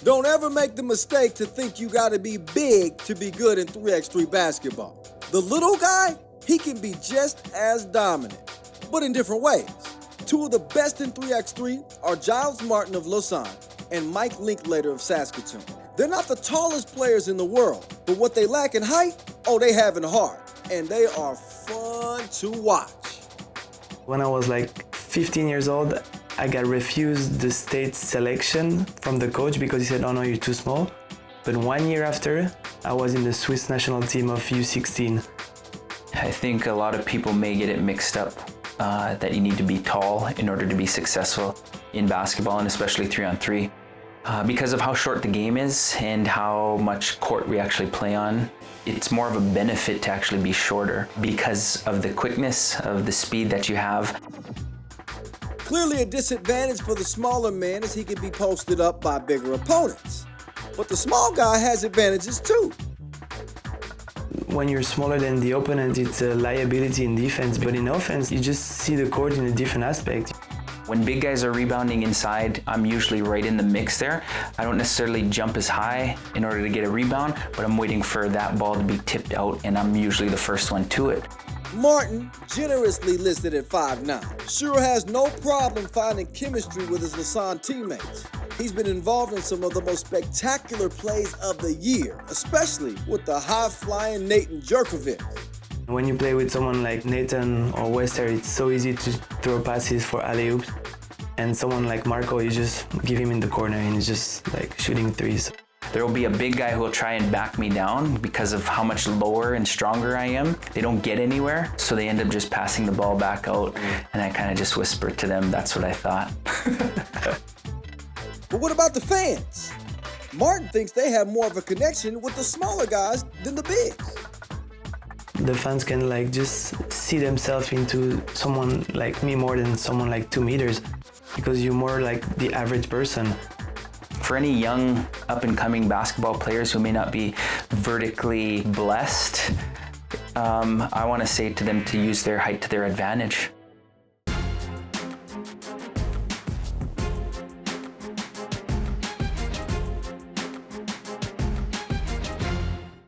Don't ever make the mistake to think you gotta be big to be good in 3x3 basketball. The little guy, he can be just as dominant, but in different ways. Two of the best in 3x3 are Gilles Martin of Laussane and Mike Linklater of Saskatoon. They're not the tallest players in the world, but what they lack in height, they have in heart, and they are fun to watch. When I was like 15 years old, I got refused the state selection from the coach because he said, oh no, you're too small. But 1 year after, I was in the Swiss national team of U16. I think a lot of people may get it mixed up that you need to be tall in order to be successful in basketball, and especially 3-on-3. Because of how short the game is and how much court we actually play on, it's more of a benefit to actually be shorter because of the quickness, of the speed that you have. Clearly a disadvantage for the smaller man as he can be posted up by bigger opponents. But the small guy has advantages too. When you're smaller than the opponent, it's a liability in defense, but in offense, you just see the court in a different aspect. When big guys are rebounding inside, I'm usually right in the mix there. I don't necessarily jump as high in order to get a rebound, but I'm waiting for that ball to be tipped out, and I'm usually the first one to it. Martin, generously listed at 5'9", sure has no problem finding chemistry with his Laussane teammates. He's been involved in some of the most spectacular plays of the year, especially with the high-flying Nathan Jerkovic. When you play with someone like Nathan or Wester, it's so easy to throw passes for alley-oops. And someone like Marco, you just give him in the corner and he's just like shooting threes. There will be a big guy who will try and back me down because of how much lower and stronger I am. They don't get anywhere, so they end up just passing the ball back out, and I kind of just whisper to them, that's what I thought. But what about the fans? Martin thinks they have more of a connection with the smaller guys than the bigs. The fans can like just see themselves into someone like me more than someone like 2 meters because you're more like the average person. For any young up-and-coming basketball players who may not be vertically blessed, I want to say to them to use their height to their advantage.